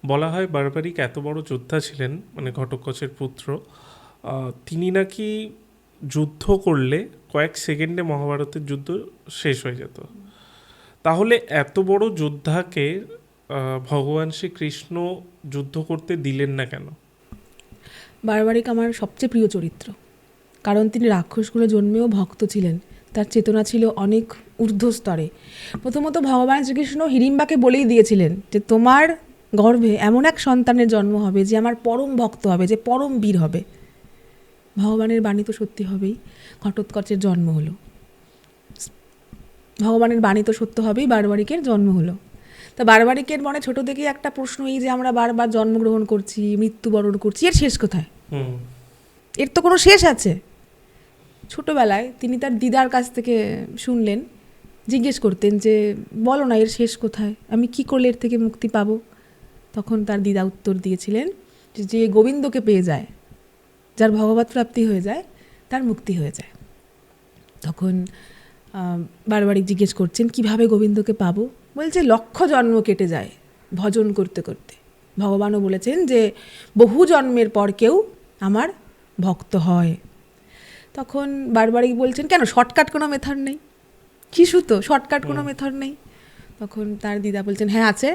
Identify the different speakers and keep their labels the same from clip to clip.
Speaker 1: বলা হয় বারবারিক এত বড় যোদ্ধা ছিলেন, মানে ঘটোৎকচের পুত্র, তিনি নাকি যুদ্ধ করলে কয়েক সেকেন্ডে মহাভারতের যুদ্ধ শেষ হয়ে যেত। তাহলে এত বড় যোদ্ধাকে ভগবান শ্রীকৃষ্ণ যুদ্ধ করতে দিলেন না কেন?
Speaker 2: বারবারিক আমার সবচেয়ে প্রিয় চরিত্র, কারণ তিনি রাক্ষসকুলে জন্মেও ভক্ত ছিলেন। তার চেতনা ছিল অনেক ঊর্ধ্বস্তরে। প্রথমত ভগবান শ্রীকৃষ্ণ হিড়িম্বাকে বলেই দিয়েছিলেন যে তোমার গর্ভে এমন এক সন্তানের জন্ম হবে যে আমার পরম ভক্ত হবে, যে পরম বীর হবে। ভগবানের বাণী তো সত্যি হবেই। ঘটোৎকচের জন্ম হলো, ভগবানের বাণী তো সত্য হবেই, বারবারিকের জন্ম হলো। তা বারবারিকের মনে ছোট থেকেই একটা প্রশ্ন, এই যে আমরা বারবার জন্মগ্রহণ করছি, মৃত্যুবরণ করছি, এর শেষ কোথায়? এর তো কোনো শেষ আছে? ছোটোবেলায় তিনি তার দিদার কাছ থেকে শুনলেন, জিজ্ঞেস করতেন যে বলো না এর শেষ কোথায়, আমি কি করলে এর থেকে মুক্তি পাবো? তখন তার দিদা উত্তর দিয়েছিলেন যে গোবিন্দকে পেয়ে যায়, যার ভগবত প্রাপ্তি হয়ে যায়, তার মুক্তি হয়ে যায়। তখন বারবারিক জিজ্ঞেস করছেন কিভাবে গোবিন্দকে পাবো? বলছে লক্ষ জন্ম কেটে যায় ভজন করতে করতে। ভগবানও বলেছেন যে বহু জন্মের পর কেউ আমার ভক্ত হয়। তখন বারবারিক বলছেন কেন, শর্টকাট কোনো মেথড নেই? শিশু তো, শর্টকাট কোনো মেথড নেই। তখন তার দিদা বলছেন হ্যাঁ আছে।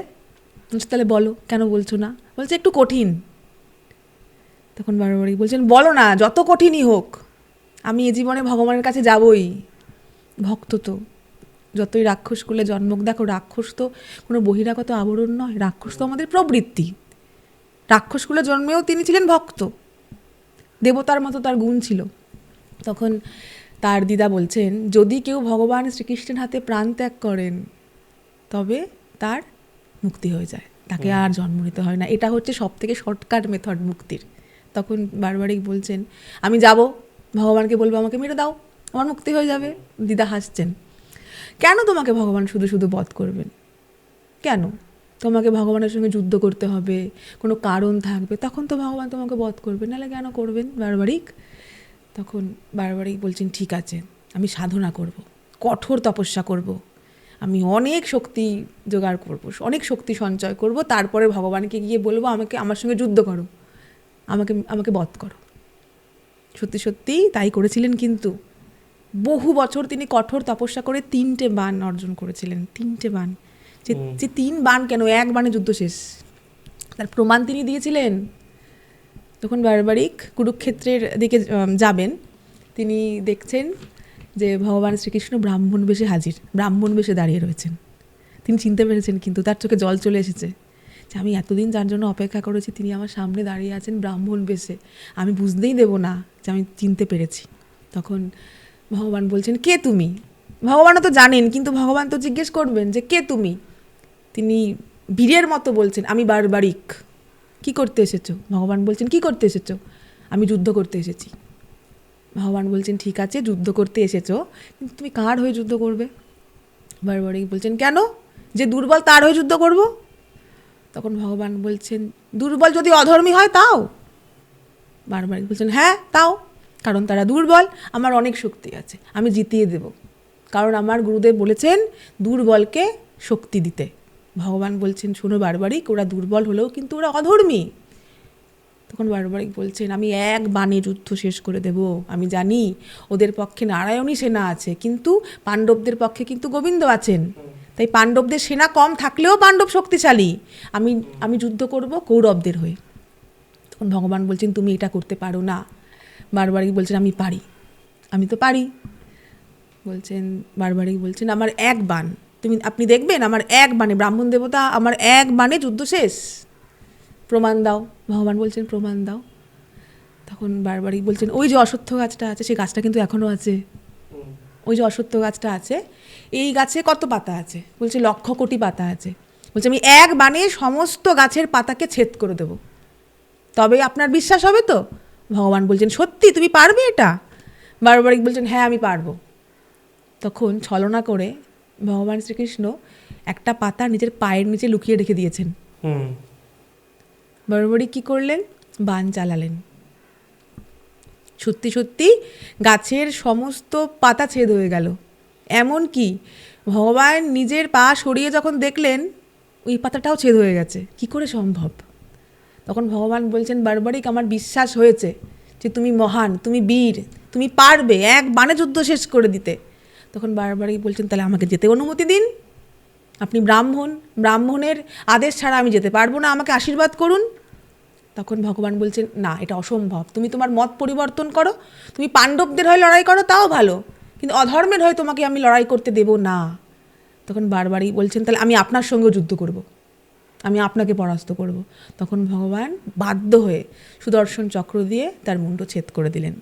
Speaker 2: তাহলে বলো, কেন বলছো না? বলছে একটু কঠিন। তখন বারবারিক বলছেন বলো না, যত কঠিনই হোক আমি এ জীবনে ভগবানের কাছে যাবই। ভক্ত তো যতই রাক্ষসকুলে জন্ম, দেখো রাক্ষস তো কোনো বহিরাগত আবরণ নয়, রাক্ষস তো আমাদের প্রবৃত্তি। রাক্ষসকুলে জন্মেও তিনি ছিলেন ভক্ত, দেবতার মতো তার গুণ ছিল। তখন তার দিদা বলছেন যদি কেউ ভগবান শ্রীকৃষ্ণের হাতে প্রাণ ত্যাগ করেন তবে তার মুক্তি হয়ে যায়, তাকে আর জন্ম নিতে হয় না। এটা হচ্ছে সব থেকে শর্টকাট মেথড মুক্তির। তখন বারবারিক বলছেন আমি যাব, ভগবানকে বলবো আমাকে মেরে দাও, আমার মুক্তি হয়ে যাবে। দিদা হাসছেন, কেন তোমাকে ভগবান শুধু শুধু বধ করবেন? কেন তোমাকে ভগবানের সঙ্গে যুদ্ধ করতে হবে? কোনো কারণ থাকবে, তখন তো ভগবান তোমাকে বধ করবেন, নাহলে কেন করবেন বারবারিক? তখন বারবারিক বলছেন ঠিক আছে, আমি সাধনা করব, কঠোর তপস্যা করব, আমি অনেক শক্তি জোগাড় করব, অনেক শক্তি সঞ্চয় করব, তারপরে ভগবানকে গিয়ে বলবো আমাকে, আমার সঙ্গে যুদ্ধ করো, আমাকে আমাকে বধ করো। সত্যি সত্যি তাই করেছিলেন, কিন্তু বহু বছর তিনি কঠোর তপস্যা করে 3টে বাণ অর্জন করেছিলেন। 3টে বাণ, যে 3 বাণ কেন, এক বাণে যুদ্ধ শেষ, তার প্রমাণ তিনি দিয়েছিলেন। তখন বারবারিক কুরুক্ষেত্রের দিকে যাবেন, তিনি দেখছেন যে ভগবান শ্রীকৃষ্ণ ব্রাহ্মণ বেশে হাজির, ব্রাহ্মণ বেশে দাঁড়িয়ে রয়েছেন। তিনি চিনতে পেরেছেন, কিন্তু তার চোখে জল চলে এসেছে যে আমি এতদিন যার জন্য অপেক্ষা করেছি তিনি আমার সামনে দাঁড়িয়ে আছেন ব্রাহ্মণ বেশে, আমি বুঝতেই দেব না যে আমি চিনতে পেরেছি। তখন ভগবান বলছেন কে তুমি? ভগবানও তো জানেন, কিন্তু ভগবান তো জিজ্ঞেস করবেন যে কে তুমি? তিনি বীরের মতো বলছেন আমি বারবারিক। কি করতে এসেছো? ভগবান বলছেন কি করতে এসেছো? আমি যুদ্ধ করতে এসেছি। ভগবান বলছেন ঠিক আছে, যুদ্ধ করতে এসেছো, কিন্তু তুমি কার হয়ে যুদ্ধ করবে? বারবারিক বলছেন কেন, যে দুর্বল তার হয়ে যুদ্ধ করব? তখন ভগবান বলছেন দুর্বল যদি অধর্মী হয় তাও? বারবারিক বলছেন হ্যাঁ তাও, কারণ তারা দুর্বল, আমার অনেক শক্তি আছে, আমি জিতিয়ে দেব, কারণ আমার গুরুদেব বলেছেন দুর্বলকে শক্তি দিতে। ভগবান বলছেন শোনো বারবারিক, ওরা দুর্বল হলেও কিন্তু ওরা অধর্মী। তখন বারবারিক বলছেন আমি এক বাণে যুদ্ধ শেষ করে দেব, আমি জানি ওদের পক্ষে নারায়ণী সেনা আছে, কিন্তু পাণ্ডবদের পক্ষে কিন্তু গোবিন্দ আছেন, তাই পাণ্ডবদের সেনা কম থাকলেও পাণ্ডব শক্তিশালী, আমি আমি যুদ্ধ করব কৌরবদের হয়ে। তখন ভগবান বলছেন তুমি এটা করতে পারো না। বারবারিক বলছেন আমি পারি, আমি তো পারি। বলছেন বারবারিক বলছেন আমার এক বাণ, আপনি দেখবেন আমার এক বাণে, ব্রাহ্মণ দেবতা আমার এক বাণে যুদ্ধ শেষ, প্রমাণ দাও। ভগবান বলছেন প্রমাণ দাও। তখন বারবারিক বলছেন ওই যে অশ্বত্থ গাছটা আছে, সেই গাছটা কিন্তু এখনও আছে, ওই যে অশ্বত্থ গাছটা আছে, এই গাছে কত পাতা আছে? বলছে 1,00,000,000 পাতা আছে। বলছে আমি এক বাণে সমস্ত গাছের পাতাকে ছেদ করে দেব, তবে আপনার বিশ্বাস হবে তো? ভগবান বলছেন সত্যি তুমি পারবে এটা? বারবারিক বলছেন হ্যাঁ আমি পারবো। তখন ছলনা করে ভগবান শ্রীকৃষ্ণ একটা পাতা নিজের পায়ের নিচে লুকিয়ে রেখে দিয়েছেন। বারবারিক কী করলেন? বাণ চালালেন, সত্যি সত্যি গাছের সমস্ত পাতা ছেদ হয়ে গেল। এমন কি ভগবান নিজের পা সরিয়ে যখন দেখলেন ওই পাতাটাও ছেদ হয়ে গেছে, কি করে সম্ভব? তখন ভগবান বলছেন, বারবারিক আমার বিশ্বাস হয়েছে যে তুমি মহান, তুমি বীর, তুমি পারবে এক বাণে যুদ্ধ শেষ করে দিতে। তখন বারবারিক বলছেন, তাহলে আমাকে যেতে অনুমতি দিন, আপনি ব্রাহ্মণ, ব্রাহ্মণের আদেশ ছাড়া আমি যেতে পারবো না, আমাকে আশীর্বাদ করুন। তখন ভগবান বলছেন, না, এটা অসম্ভব, তুমি তোমার মত পরিবর্তন করো, তুমি পাণ্ডবদের হয়ে লড়াই করো তাও ভালো, কিন্তু অধর্মের হয়ে তোমাকে আমি লড়াই করতে দেব না। তখন বারবারই বলছেন, তাহলে আমি আপনার সঙ্গেও যুদ্ধ করব, আমি আপনাকে পরাস্ত করব। তখন ভগবান বাধ্য হয়ে সুদর্শন চক্র দিয়ে তার মুন্ড ছেদ করে দিলেন।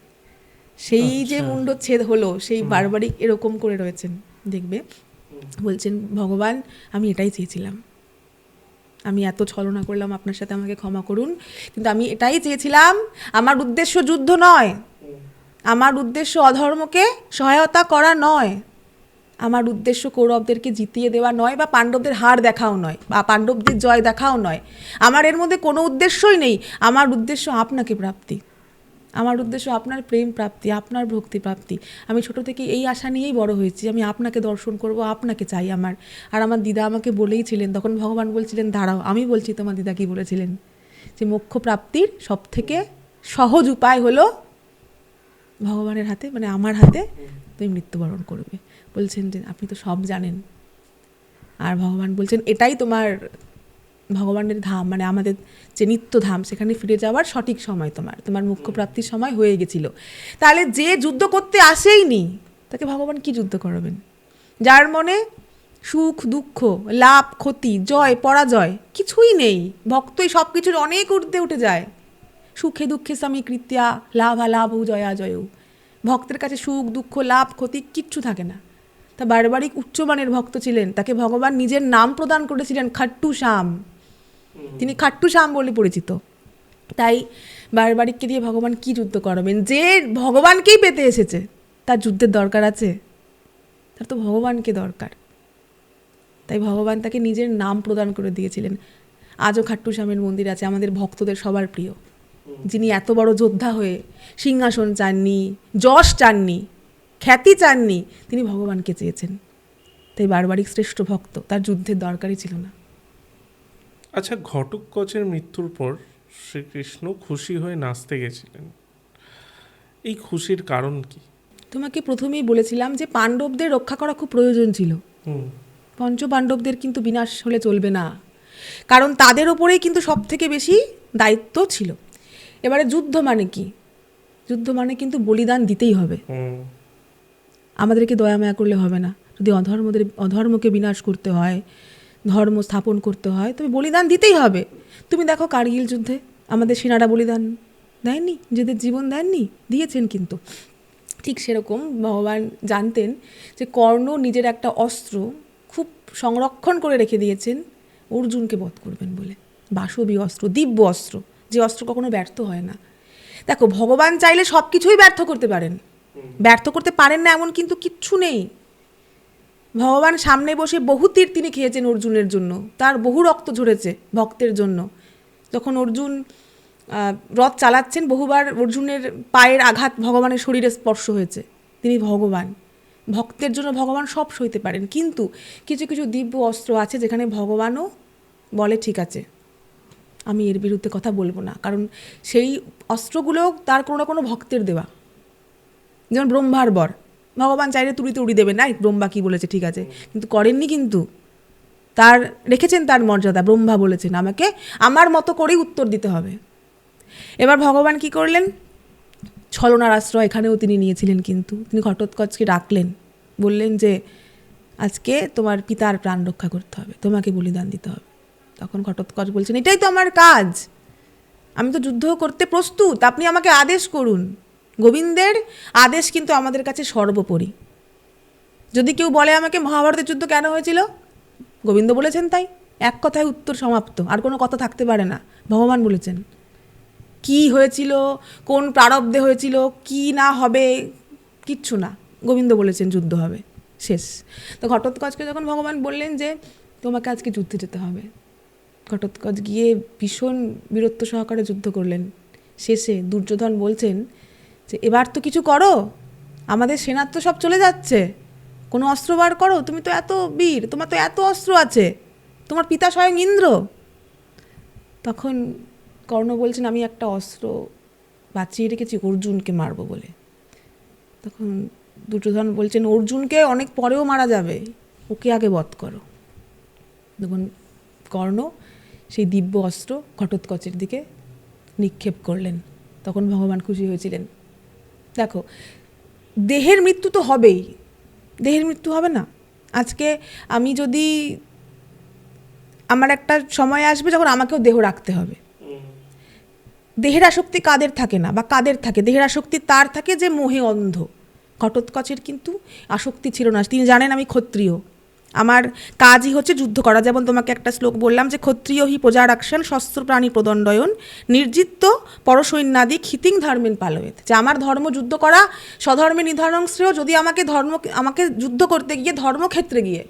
Speaker 2: সেই যে মুন্ড ছেদ হলো, সেই বারবারিক এরকম করে রয়েছেন, দেখবে। বলছেন, ভগবান আমি এটাই চেয়েছিলাম, আমি এত ছলনা করলাম আপনার সাথে, আমাকে ক্ষমা করুন, কিন্তু আমি এটাই চেয়েছিলাম, আমার উদ্দেশ্য যুদ্ধ নয়, আমার উদ্দেশ্য অধর্মকে সহায়তা করা নয়, আমার উদ্দেশ্য কৌরবদেরকে জিতিয়ে দেওয়া নয়, বা পাণ্ডবদের হার দেখাও নয়, বা পাণ্ডবদের জয় দেখাও নয়, আমার এর মধ্যে কোনো উদ্দেশ্যই নেই। আমার উদ্দেশ্য আপনাকে প্রাপ্তি, আমার উদ্দেশ্য আপনার প্রেম প্রাপ্তি, আপনার ভক্তি প্রাপ্তি। আমি ছোট থেকে এই আশা নিয়েই বড় হয়েছি, আমি আপনাকে দর্শন করব, আপনাকে চাই আমার। আর আমার দিদা আমাকে বলেইছিলেন, তখন ভগবান বলছিলেন, দাঁড়াও আমি বলছি তোমার দিদা কি বলেছিলেন, যে মোক্ষ প্রাপ্তির সব থেকে সহজ উপায় হলো ভগবানের হাতে, মানে আমার হাতে তুমি মৃত্যুবরণ করবে। বলছেন যে আপনি তো সব জানেন। আর ভগবান বলছেন, এটাই তোমার ভগবানের ধাম, মানে আমাদের যে নিত্য ধাম, সেখানে ফিরে যাওয়ার সঠিক সময়, তোমার মুখ্য প্রাপ্তির সময় হয়ে গেছিল। তাহলে যে যুদ্ধ করতে আসেইনি, তাকে ভগবান কি যুদ্ধ করাবেন? যার মনে সুখ দুঃখ, লাভ ক্ষতি, জয় পরাজয় কিছুই নেই, ভক্তই সব কিছুর অনেক ঊর্ধ্বে উঠে যায়। সুখে দুঃখে স্বামী কৃত্যা লাভালাভৌ জয়া জয়ৌ। ভক্তের কাছে সুখ দুঃখ লাভ ক্ষতি কিচ্ছু থাকে না। তা বারবারিক উচ্চমানের ভক্ত ছিলেন, তাকে ভগবান নিজের নাম প্রদান করেছিলেন খাট্টু শ্যাম, তিনি খাট্টু শ্যাম বলে পরিচিত। তাই বারবারিককে দিয়ে ভগবান কি যুদ্ধ করাবেন? যে ভগবানকেই পেতে এসেছে, তার যুদ্ধের দরকার আছে? তার তো ভগবানকে দরকার। তাই ভগবান তাকে নিজের নাম প্রদান করে দিয়েছিলেন। আজও খাট্টু শ্যামের মন্দির আছে, আমাদের ভক্তদের সবার প্রিয়, যিনি এত বড় যোদ্ধা হয়ে সিংহাসন চাননি, যশ চাননি, খ্যাতি চাননি, তিনি ভগবানকে চেয়েছেন। তাই বারবারিক শ্রেষ্ঠ ভক্ত, তার যুদ্ধের দরকারই ছিল না।
Speaker 1: আচ্ছা, ঘটোৎকচের মৃত্যুর পর শ্রীকৃষ্ণ খুশি হয়ে নাচতে গেছিলেন, এই খুশির কারণ কি?
Speaker 2: তোমাকে প্রথমেই বলেছিলাম যে পাণ্ডবদের রক্ষা করা খুব প্রয়োজন ছিল। পঞ্চ পাণ্ডবদের কিন্তু বিনাশ হলে চলবে না, কারণ তাদের ওপরেই কিন্তু সব থেকে বেশি দায়িত্ব ছিল। এবারে যুদ্ধ মানে কি? যুদ্ধ মানে কিন্তু বলিদান দিতেই হবে। আমাদেরকে দয়া মায়া করলে হবে না। যদি অধর্মকে বিনাশ করতে হয়, ধর্ম স্থাপন করতে হয়, তবে বলিদান দিতেই হবে। তুমি দেখো কার্গিল যুদ্ধে আমাদের সেনারা বলিদান দেয়নি, নিজেদের জীবন দেননি, দিয়েছেন কিন্তু। ঠিক সেরকম ভগবান জানতেন যে কর্ণ নিজের একটা অস্ত্র খুব সংরক্ষণ করে রেখে দিয়েছেন অর্জুনকে বধ করবেন বলে। বাসবী অস্ত্র, দিব্য অস্ত্র, যে অস্ত্র কখনো ব্যর্থ হয় না। দেখো, ভগবান চাইলে সব কিছুই ব্যর্থ করতে পারেন, ব্যর্থ করতে পারেন না এমন কিন্তু কিচ্ছু নেই। ভগবান সামনে বসে বহু তীর তিনি খেয়েছেন অর্জুনের জন্য, তার বহু রক্ত ঝরেছে ভক্তের জন্য। যখন অর্জুন রথ চালাচ্ছেন, বহুবার অর্জুনের পায়ের আঘাত ভগবানের শরীরে স্পর্শ হয়েছে। তিনি ভগবান, ভক্তের জন্য ভগবান সব সইতে পারেন। কিন্তু কিছু কিছু দিব্য অস্ত্র আছে যেখানে ভগবানও বলে ঠিক আছে, আমি এর বিরুদ্ধে কথা বলবো না, কারণ সেই অস্ত্রগুলো তার কোনো না কোনো ভক্তের দেওয়া। যেমন ব্রহ্মার বর, ভগবান চাইলে তুড়িতে উড়ি দেবেন, না ব্রহ্মা কি বলেছে ঠিক আছে, কিন্তু করেননি। কিন্তু তার রেখেছেন তার মর্যাদা। ব্রহ্মা বলেছেন আমাকে আমার মতো করেই উত্তর দিতে হবে। এবার ভগবান কি করলেন? ছলনার আশ্রয় এখানেও তিনি নিয়েছিলেন, কিন্তু তিনি ঘটোৎকচকে ডাকলেন, বললেন যে আজকে তোমার পিতার প্রাণ রক্ষা করতে হবে, তোমাকে বলিদান দিতে হবে। তখন ঘটোৎকচ বলছেন, এটাই তো আমার কাজ, আমি তো যুদ্ধ করতে প্রস্তুত, আপনি আমাকে আদেশ করুন। গোবিন্দের আদেশ কিন্তু আমাদের কাছে সর্বোপরি। যদি কেউ বলে আমাকে মহাভারতের যুদ্ধ কেন হয়েছিল, গোবিন্দ বলেছেন তাই, এক কথায় উত্তর সমাপ্ত, আর কোনো কথা থাকতে পারে না। ভগবান বলেছেন কি হয়েছিল, কোন প্রারব্ধে হয়েছিল, কি না হবে, কিচ্ছু না, গোবিন্দ বলেছেন যুদ্ধ হবে, শেষ। তো ঘটোৎকচকে যখন ভগবান বললেন যে তোমাকে আজকে যুদ্ধে যেতে হবে, ঘটোৎকচ গিয়ে ভীষণ বীরত্ব সহকারে যুদ্ধ করলেন। শেষে দুর্যোধন বলছেন যে এবার তো কিছু করো, আমাদের সেনার তো সব চলে যাচ্ছে, কোনো অস্ত্র বার করো, তুমি তো এত বীর, তোমার তো এত অস্ত্র আছে, তোমার পিতা স্বয়ং ইন্দ্র। তখন কর্ণ বলছেন আমি একটা অস্ত্র বাঁচিয়ে রেখেছি অর্জুনকে মারবো বলে। তখন দুর্যোধন বলছেন অর্জুনকে অনেক পরেও মারা যাবে, ওকে আগে বধ করো। তখন কর্ণ সেই দিব্য অস্ত্র ঘটোৎকচের দিকে নিক্ষেপ করলেন। তখন ভগবান খুশি হয়েছিলেন। দেখো, দেহের মৃত্যু তো হবেই, দেহের মৃত্যু হবে না। আজকে আমি যদি, আমার একটা সময় আসবে যখন আমাকেও দেহ রাখতে হবে। দেহের আসক্তি কাদের থাকে না, বা কাদের থাকে? দেহের আসক্তি তার থাকে যে মোহে অন্ধ। ঘটোৎকচের কিন্তু আসক্তি ছিল না। তিনি জানেন আমি ক্ষত্রিয়, আমার কাজই হচ্ছে যুদ্ধ করা। যেমন তোমাকে একটা শ্লোক বললাম যে ক্ষত্রিয় হি প্রজা রাক্ষণ শস্ত্র প্রাণী প্রদণ্ডয়ন নির্জিত্ত পরসৈন্যাদি ক্ষিতিং ধর্মেন পালয়েত। যে আমার ধর্ম যুদ্ধ করা, স্বধর্মে নিধনং শ্রেয়। যদি আমাকে যুদ্ধ করতে গিয়ে ধর্মক্ষেত্রে গিয়ে,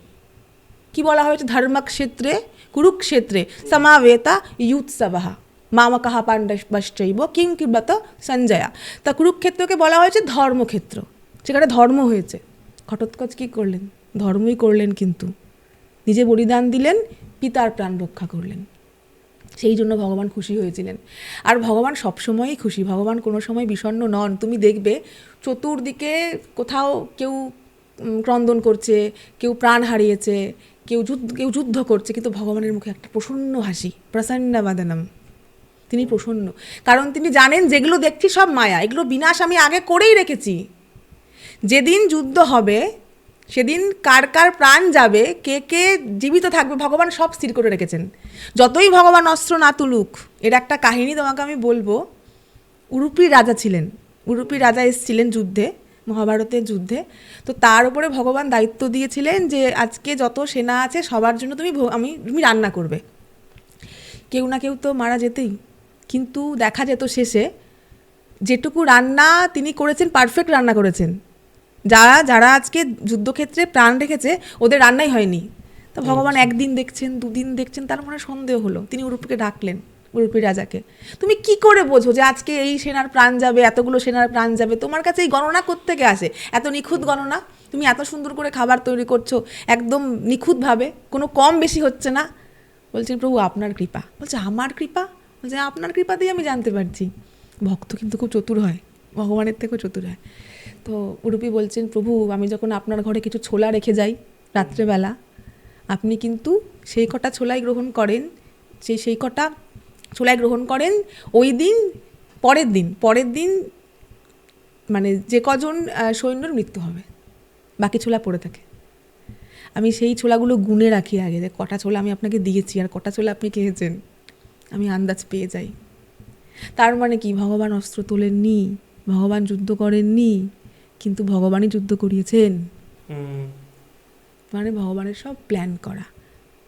Speaker 2: কি বলা হয়েছে, ধর্মক্ষেত্রে কুরুক্ষেত্রে সমাবেতা ইয়ুৎসবহা মামকাহ পাণ্ডবশ্চৈব কিং কিবত সঞ্জয়া। তা কুরুক্ষেত্রকে বলা হয়েছে ধর্মক্ষেত্র, সেখানে ধর্ম হয়েছে। ঘটোৎকচ কী করলেন? ধর্মই করলেন, কিন্তু নিজে বলিদান দিলেন, পিতার প্রাণ রক্ষা করলেন। সেই জন্য ভগবান খুশি হয়েছিলেন। আর ভগবান সবসময়ই খুশি, ভগবান কোনো সময় বিষণ্ণ নন। তুমি দেখবে চতুর্দিকে কোথাও কেউ ক্রন্দন করছে, কেউ প্রাণ হারিয়েছে, কেউ যুদ্ধ করছে, কিন্তু ভগবানের মুখে একটা প্রসন্ন হাসি, প্রসন্ন বদনম। তিনি প্রসন্ন, কারণ তিনি জানেন যেগুলো দেখছি সব মায়া, এগুলো বিনাশ আমি আগে করেই রেখেছি। যেদিন যুদ্ধ হবে সেদিন কার কার প্রাণ যাবে, কে কে জীবিত থাকবে, ভগবান সব স্থির করে রেখেছেন। যতই ভগবান অস্ত্র না তুলুক। এর একটা কাহিনী তোমাকে আমি বলবো। উরুপি রাজা ছিলেন, উরুপি রাজা এসেছিলেন যুদ্ধে, মহাভারতের যুদ্ধে। তো তার উপরে ভগবান দায়িত্ব দিয়েছিলেন যে আজকে যত সেনা আছে সবার জন্য তুমি রান্না করবে। কেউ না কেউ তো মারা যেতেই, কিন্তু দেখা যেত শেষে যেটুকু রান্না তিনি করেছেন, পারফেক্ট রান্না করেছেন। যারা আজকে যুদ্ধক্ষেত্রে প্রাণ রেখেছে ওদের রান্নাই হয়নি। তো ভগবান একদিন দেখছেন, দুদিন দেখছেন, তার মনে সন্দেহ হলো। তিনি উরুপিকে ডাকলেন, উরুপি রাজাকে, তুমি কি করে বোঝো যে আজকে এই সেনার প্রাণ যাবে, এতগুলো সেনার প্রাণ যাবে? তোমার কাছে এই গণনা কোত্থেকে আসে? এত নিখুঁত গণনা? তুমি এত সুন্দর করে খাবার তৈরি করছো একদম নিখুঁতভাবে, কোনো কম বেশি হচ্ছে না। বলছেন প্রভু আপনার কৃপা। বলছে আমার কৃপা? বলছে আপনার কৃপাতেই আমি জানতে পারছি। ভক্ত কিন্তু খুব চতুর হয়, ভগবানের থেকেও চতুর হয়। তো উরুপি বলছেন প্রভু আমি যখন আপনার ঘরে কিছু ছোলা রেখে যাই রাত্রেবেলা, আপনি কিন্তু সেই কটা ছোলাই গ্রহণ করেন, সেই কটা ছোলাই গ্রহণ করেন। ওই দিন পরের দিন মানে যে কজন সৈন্যর মৃত্যু হবে, বাকি ছোলা পড়ে থাকে। আমি সেই ছোলাগুলো গুনে রাখি আগে, যে কটা ছোলা আমি আপনাকে দিয়েছি আর কটা ছোলা আপনি খেয়েছেন, আমি আন্দাজ পেয়ে যাই। তার মানে কি, ভগবান অস্ত্র তোলেননি, ভগবান যুদ্ধ করেননি, কিন্তু ভগবানই যুদ্ধ করিয়েছেন। মানে ভগবানের সব প্ল্যান করা,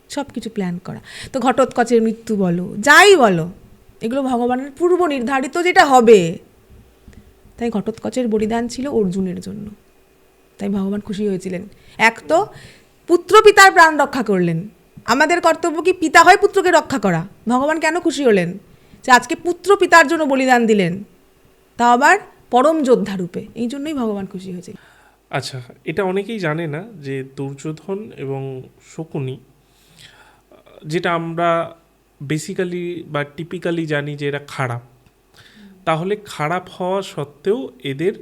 Speaker 2: সব কিছু প্ল্যান করা। তো ঘটোৎকচের মৃত্যু বলো, যাই বলো, এগুলো ভগবানের পূর্ব নির্ধারিত যেটা হবে। তাই ঘটোৎকচের বলিদান ছিল অর্জুনের জন্য, তাই ভগবান খুশি হয়েছিলেন। এক তো পুত্র পিতার প্রাণ রক্ষা করলেন। আমাদের কর্তব্য কি পিতা হয় পুত্রকে রক্ষা করা। ভগবান কেন খুশি হলেন? যে আজকে পুত্র পিতার জন্য বলিদান দিলেন, তা আবার পরম যোদ্ধা রূপে। এই জন্যই ভগবান খুশি হয়েছে।
Speaker 1: আচ্ছা, এটা অনেকেই জানে না যে দুর্যোধন এবং শকুনি, যেটা আমরা বেসিক্যালি বা টিপিক্যালি জানি যে এরা খারাপ, তাহলে খারাপ হওয়া সত্ত্বেও এদের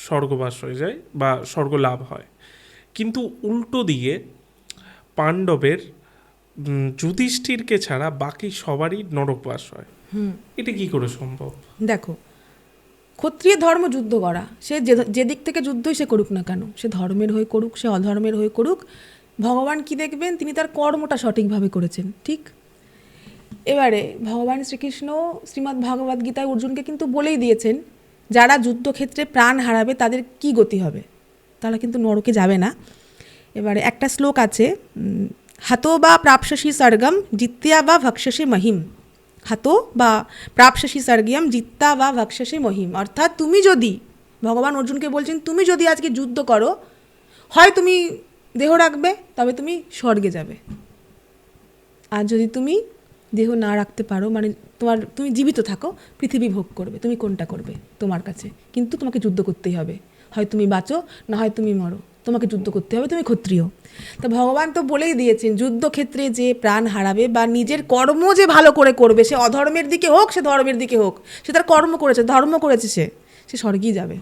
Speaker 1: স্বর্গবাস হয়ে যায় বা স্বর্গ লাভ হয়। কিন্তু উল্টো দিকে পাণ্ডবের যুধিষ্ঠিরকে ছাড়া বাকি সবারই নরকবাস হয়। এটা কি করে সম্ভব?
Speaker 2: দেখো, ক্ষত্রিয় ধর্ম যুদ্ধ করা, সে যে দিক থেকে যুদ্ধই সে করুক না কেন, সে ধর্মের হয়ে করুক, সে অধর্মের হয়ে করুক, ভগবান কি দেখবেন? তিনি তার কর্মটা সঠিকভাবে করেছেন, ঠিক। এবারে ভগবান শ্রীকৃষ্ণ শ্রীমদ্ ভগবদ্ গীতায় অর্জুনকে কিন্তু বলেই দিয়েছেন, যারা যুদ্ধক্ষেত্রে প্রাণ হারাবে তাদের কি গতি হবে, তারা কিন্তু নরকে যাবে না। এবারে একটা শ্লোক আছে, হাতো বা প্রাপশসী স্বর্গম জিত্যা বা ভক্ষসে মহিম। হাতো বা প্রাপশসী স্বর্গিয়ম জিত্তা বা ভক্ষসে মহিম। অর্থাৎ তুমি যদি, ভগবান অর্জুনকে বলছেন, তুমি যদি আজকে যুদ্ধ করো, হয় তুমি দেহ রাখবে, তবে তুমি স্বর্গে যাবে। আর যদি তুমি দেহ না রাখতে পারো, মানে তুমি জীবিত থাকো, পৃথিবী ভোগ করবে, তুমি কোনটা করবে তোমার কাছে, কিন্তু তোমাকে যুদ্ধ করতেই হবে। হয় তুমি বাঁচো, না হয় তুমি মরো। তোমাকে যুদ্ধ করতে হবে, তুমি ক্ষত্রিয়। তা ভগবান তো বলেই দিয়েছেন, যুদ্ধক্ষেত্রে যে প্রাণ হারাবে বা নিজের কর্ম যে ভালো করে করবে, সে অধর্মের দিকে হোক সে ধর্মের দিকে হোক, সে তার কর্ম করেছে, ধর্ম করেছে, সে স্বর্গেই যাবে।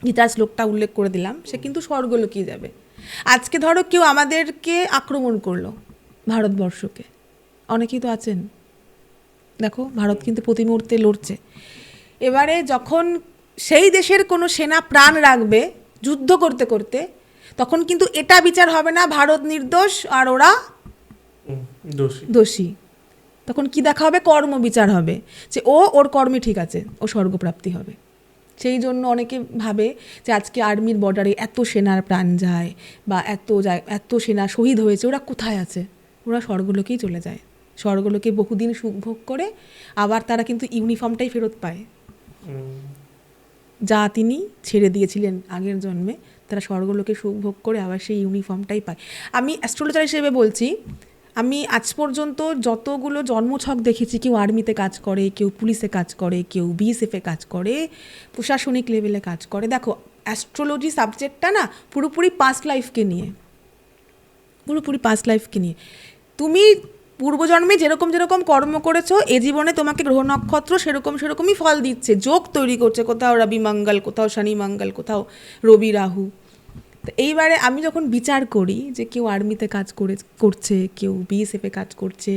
Speaker 2: গীতার শ্লোকটা উল্লেখ করে দিলাম, সে কিন্তু স্বর্গলোকেই যাবে। আজকে ধরো কেউ আমাদেরকে আক্রমণ করলো, ভারতবর্ষকে, অনেকেই তো আছেন, দেখো ভারত কিন্তু প্রতি মুহূর্তে লড়ছে। এবারে যখন সেই দেশের কোনো সেনা প্রাণ রাখবে যুদ্ধ করতে করতে, তখন কিন্তু এটা বিচার হবে না ভারত নির্দোষ আর ওরা দোষী। তখন কি দেখা হবে? কর্ম বিচার হবে, যে ওর কর্মে ঠিক আছে, ও স্বর্গপ্রাপ্তি হবে। সেই জন্য অনেকে ভাবে যে আজকে আর্মির বর্ডারে এত সেনার প্রাণ যায় বা এত সেনা শহীদ হয়েছে, ওরা কোথায় আছে? ওরা স্বর্গলোকেই চলে যায়। স্বর্গলোকে বহুদিন সুখ ভোগ করে আবার তারা কিন্তু ইউনিফর্মটাই ফেরত পায়, যা তিনি ছেড়ে দিয়েছিলেন আগের জন্মে। তারা স্বর্গলোকে সুখ ভোগ করে আবার সেই ইউনিফর্মটাই পায়। আমি অ্যাস্ট্রোলজার হিসেবে বলছি, আমি আজ পর্যন্ত যতগুলো জন্মছক দেখেছি, কেউ আর্মিতে কাজ করে, কেউ পুলিশে কাজ করে, কেউ বিএসএফে কাজ করে, প্রশাসনিক লেভেলে কাজ করে। দেখো অ্যাস্ট্রোলজি সাবজেক্টটা না পুরোপুরি পাস্ট লাইফকে নিয়ে, তুমি পূর্বজন্মে যেরকম যেরকম কর্ম করেছো, এ জীবনে তোমাকে গ্রহ নক্ষত্র সেরকমই ফল দিচ্ছে, যোগ তৈরি করছে, কোথাও রবি মঙ্গল, কোথাও শনি মঙ্গল, কোথাও রবি রাহু। তো এইবারে আমি যখন বিচার করি যে কেউ আর্মিতে কাজ করছে, কেউ বিএসএফে কাজ করছে,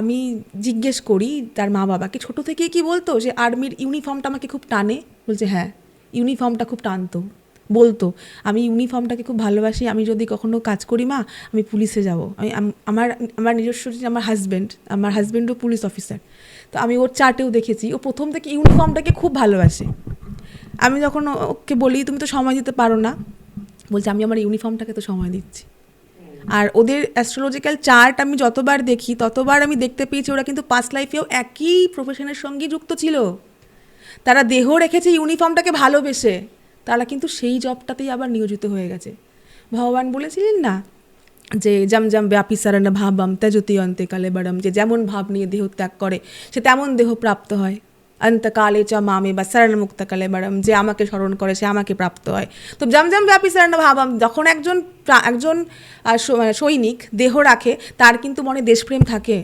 Speaker 2: আমি জিজ্ঞেস করি তার মা বাবাকে, ছোটো থেকে কি বলতো যে আর্মির ইউনিফর্মটা আমাকে খুব টানে? বলছে হ্যাঁ, ইউনিফর্মটা খুব টানতো, বলতো আমি ইউনিফর্মটাকে খুব ভালোবাসি, আমি যদি কখনো কাজ করি মা, আমি পুলিশে যাব। আমার নিজস্ব আমার হাজব্যান্ডও পুলিশ অফিসার, তো আমি ওর চার্টেও দেখেছি ও প্রথম থেকে ইউনিফর্মটাকে খুব ভালোবাসে। আমি যখন ওকে বলি তুমি তো সময় দিতে পারো না, বলছে আমি আমার ইউনিফর্মটাকে তো সময় দিচ্ছি। আর ওদের অ্যাস্ট্রোলজিক্যাল চার্ট আমি যতবার দেখি ততবার আমি দেখতে পেয়েছি ওরা কিন্তু পাস্ট লাইফেও একই প্রফেশনের সঙ্গে যুক্ত ছিল। তারা দেহ রেখেছে ইউনিফর্মটাকে ভালোবেসে, তারা কিন্তু সেই জবটাতেই আবার নিয়োজিত হয়ে গেছে। ভগবান বলেছিলেন না যে জম জম ব্যাপী সারণ ভাবম তেজতি অন্তে কালে বড়ম, যে যেমন ভাব নিয়ে দেহ ত্যাগ করে সে তেমন দেহ প্রাপ্ত হয়। অন্তকালে চ মামে বা শরণ মুক্ত কালে বড়ম, যে আমাকে স্মরণ করে সে আমাকে প্রাপ্ত হয়। তো জম জম ব্যাপী সারণ ভাবম, যখন একজন সৈনিক দেহ রাখে তার কিন্তু মনে দেশপ্রেম থাকে,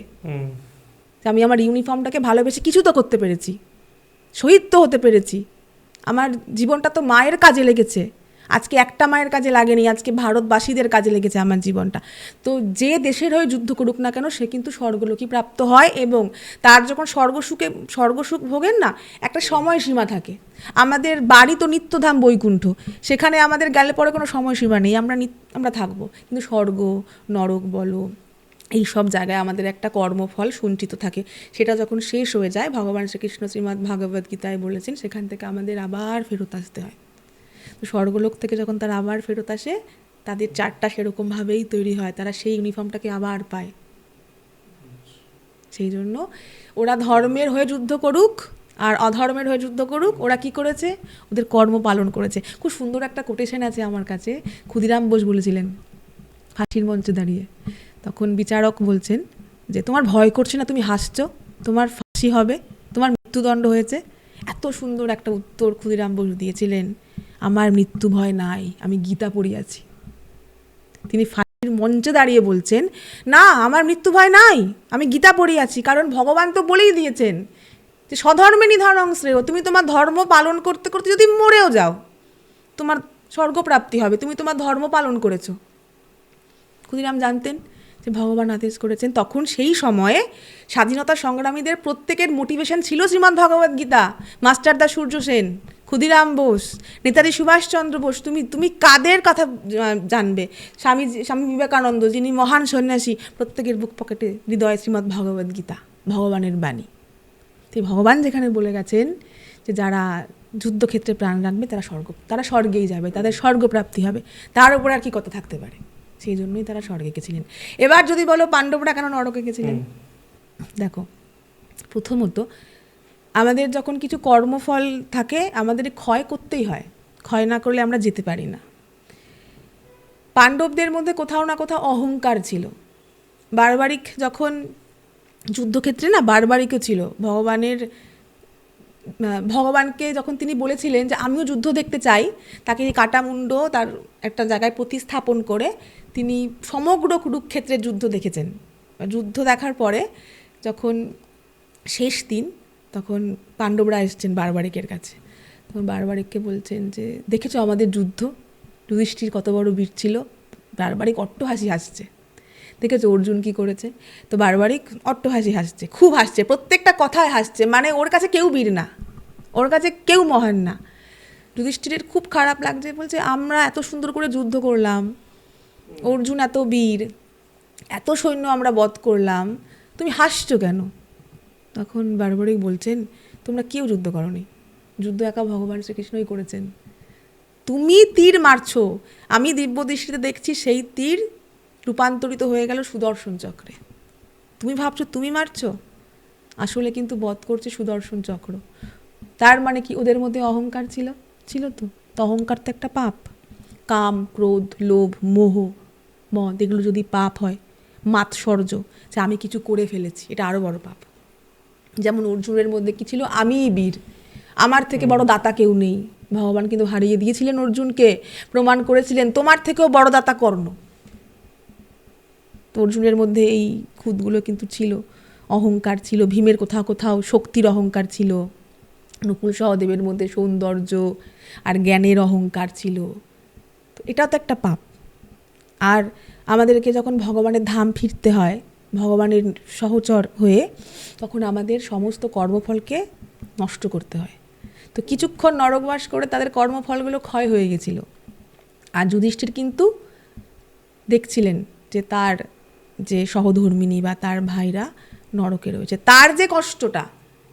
Speaker 2: আমি আমার ইউনিফর্মটাকে ভালোবেসে কিছু তো করতে পেরেছি, শহীদ তো হতে পেরেছি, আমার জীবনটা তো মায়ের কাজে লেগেছে। আজকে একটা মায়ের কাজে লাগেনি, আজকে ভারতবাসীদের কাজে লেগেছে আমার জীবনটা। তো যে দেশের হয়ে যুদ্ধ করুক না কেন সে কিন্তু স্বর্গলোকই প্রাপ্ত হয়, এবং তার যখন স্বর্গসুখ ভোগেন না, একটা সময়সীমা থাকে। আমাদের বাড়ি তো নিত্যধাম বৈকুণ্ঠ, সেখানে আমাদের গেলে পরে কোনো সময়সীমা নেই, আমরা থাকবো। কিন্তু স্বর্গ, নরক বলো, এই সব জায়গায় আমাদের একটা কর্মফল সঞ্চিত থাকে। সেটা যখন শেষ হয়ে যায়, ভগবান শ্রীকৃষ্ণ শ্রীমদ্ ভাগবত গীতায় বলেছেন, সেখান থেকে আমাদের আবার ফেরত আসতে হয়। তো স্বর্গলোক থেকে যখন তারা আবার ফেরত আসে, তাদের চারটা সেরকমভাবেই তৈরি হয়, তারা সেই ইউনিফর্মটাকে আবার পায়। সেই জন্য ওরা ধর্মের হয়ে যুদ্ধ করুক আর অধর্মের হয়ে যুদ্ধ করুক, ওরা কি করেছে? ওদের কর্ম পালন করেছে। খুব সুন্দর একটা কোটেশন আছে আমার কাছে, ক্ষুদিরাম বোস বলেছিলেন ফাঁসির মঞ্চে দাঁড়িয়ে। তখন বিচারক বলছেন যে তোমার ভয় করছে না, তুমি হাসছো, তোমার ফাঁসি হবে, তোমার মৃত্যুদণ্ড হয়েছে। এত সুন্দর একটা উত্তর ক্ষুদিরাম বোস দিয়েছিলেন, আমার মৃত্যু ভয় নাই, আমি গীতা পড়িয়াছি। তিনি ফাঁসির মঞ্চে দাঁড়িয়ে বলছেন, না আমার মৃত্যু ভয় নাই, আমি গীতা পড়িয়াছি, কারণ ভগবান তো বলেই দিয়েছেন যে স্বধর্মে নিধনং শ্রেয়, তুমি তোমার ধর্ম পালন করতে করতে যদি মরেও যাও তোমার স্বর্গপ্রাপ্তি হবে, তুমি তোমার ধর্ম পালন করেছো। ক্ষুদিরাম জানতেন যে ভগবান আদেশ করেছেন। তখন সেই সময়ে স্বাধীনতা সংগ্রামীদের প্রত্যেকের মোটিভেশন ছিল শ্রীমদ্ ভগবদ্ গীতা। মাস্টারদা সূর্য সেন, ক্ষুদিরাম বোস, নেতাজি সুভাষচন্দ্র বোস, তুমি কাদের কথা জানবে? স্বামী বিবেকানন্দ, যিনি মহান সন্ন্যাসী, প্রত্যেকের বুক পকেটে হৃদয়ে শ্রীমদ্ ভগবদ্ গীতা, ভগবানের বাণী। তো ভগবান যেখানে বলে গেছেন যে যারা যুদ্ধক্ষেত্রে প্রাণ রাখবে তারা স্বর্গেই যাবে, তাদের স্বর্গপ্রাপ্তি হবে, তার উপর আর কি কথা থাকতে পারে? সেই জন্যই তারা স্বর্গে গেছিলেন। এবার যদি বলো পাণ্ডবরা কেন নরকে গেছিলেন, দেখো প্রথমত আমাদের যখন কিছু কর্মফল থাকে আমাদের ক্ষয় করতেই হয়, ক্ষয় না করলে আমরা যেতে পারি না। পাণ্ডবদের মধ্যে কোথাও না কোথাও অহংকার ছিল। বারবারিক যখন যুদ্ধক্ষেত্রে না, বারবারিকও ছিল, ভগবানের ভগবানকে যখন তিনি বলেছিলেন যে আমিও যুদ্ধ দেখতে চাই, তাকে এই কাটা মুন্ড তার একটা জায়গায় প্রতিস্থাপন করে তিনি সমগ্র কুরুক্ষেত্রের যুদ্ধ দেখেছেন। যুদ্ধ দেখার পরে যখন শেষ দিন, তখন পাণ্ডবরা এসছেন বারবারিকের কাছে। তখন বারবারিককে বলছেন যে দেখেছো আমাদের যুদ্ধ, যুধিষ্ঠির কত বড় বীর ছিল। বারবারিক অট্টহাসি হাসছে। দেখেছো অর্জুন কি করেছে? তো বারবারিক অট্টহাসি হাসছে, খুব হাসছে, প্রত্যেকটা কথায় হাসছে, মানে ওর কাছে কেউ বীর না, ওর কাছে কেউ মহান না। যুধিষ্ঠিরের খুব খারাপ লাগছে, বলছে আমরা এত সুন্দর করে যুদ্ধ করলাম, অর্জুন এত বীর, এত সৈন্য আমরা বধ করলাম, তুমি হাসছো কেন? তখন বারবারিক বলছেন তোমরা কেউ যুদ্ধ করনি, যুদ্ধ একা ভগবান শ্রীকৃষ্ণই করেছেন। তুমি তীর মারছো, আমি দিব্য দৃষ্টিতে দেখছি সেই তীর রূপান্তরিত হয়ে গেল সুদর্শন চক্রে। তুমি ভাবছো তুমি মারছো, আসলে কিন্তু বধ করছে সুদর্শন চক্র। তার মানে কি ওদের মধ্যে অহংকার ছিল? ছিল তো। তো অহংকার তো একটা পাপ। কাম, ক্রোধ, লোভ, মোহ, মদ, এগুলো যদি পাপ হয়, মাৎসর্য, যে আমি কিছু করে ফেলেছি, এটা আরও বড় পাপ। যেমন অর্জুনের মধ্যে কি ছিল? আমিই বীর, আমার থেকে বড় দাতা কেউ নেই। ভগবান কিন্তু হারিয়ে দিয়েছিলেন অর্জুনকে, প্রমাণ করেছিলেন তোমার থেকেও বড় দাতা কর্ণ। তো অর্জুনের মধ্যে এই খুঁতগুলো কিন্তু ছিল, অহংকার ছিল, ভীমের কোথাও কোথাও শক্তির অহংকার ছিল, নকুল সহদেবের মধ্যে সৌন্দর্য আর জ্ঞানের অহংকার ছিল। তো এটা তো একটা পাপ। আর আমাদেরকে যখন ভগবানের ধাম ফিরতে হয়, ভগবানের সহচর হয়ে, তখন আমাদের সমস্ত কর্মফলকে নষ্ট করতে হয়। তো কিছুক্ষণ নরকবাস করে তাদের কর্মফলগুলো ক্ষয় হয়ে গেছিল। আর যুধিষ্ঠির কিন্তু দেখছিলেন যে তার যে সহধর্মিণী বা তার ভাইরা নরকে রয়েছে, তার যে কষ্টটা,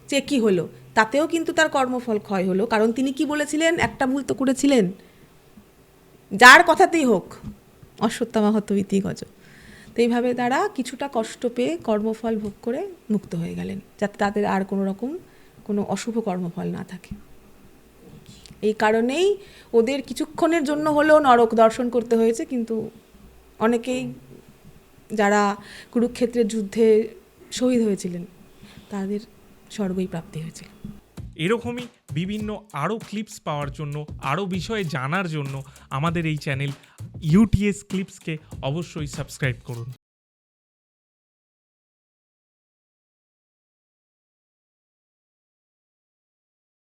Speaker 2: যে কী হলো, তাতেও কিন্তু তার কর্মফল ক্ষয় হলো। কারণ তিনি কি বলেছিলেন? একটা ভুল তো করেছিলেন, যার কথাতেই হোক অশ্বত্থামা হত ইতি গজ। তো এইভাবে তারা কিছুটা কষ্ট পেয়ে কর্মফল ভোগ করে মুক্ত হয়ে গেলেন, যাতে তাদের আর কোনো রকম কোনো অশুভ কর্মফল না থাকে। এই কারণেই ওদের কিছুক্ষণের জন্য হলেও নরক দর্শন করতে হয়েছে, কিন্তু অনেকেই যারা কুরুক্ষেত্রের যুদ্ধে শহীদ হয়েছিলেন তাদের স্বর্গই প্রাপ্তি হয়েছিল।
Speaker 1: এরকমই বিভিন্ন আরও ক্লিপস পাওয়ার জন্য, আরও বিষয়ে জানার জন্য আমাদের এই চ্যানেল ইউটিএস ক্লিপসকে অবশ্যই সাবস্ক্রাইব করুন।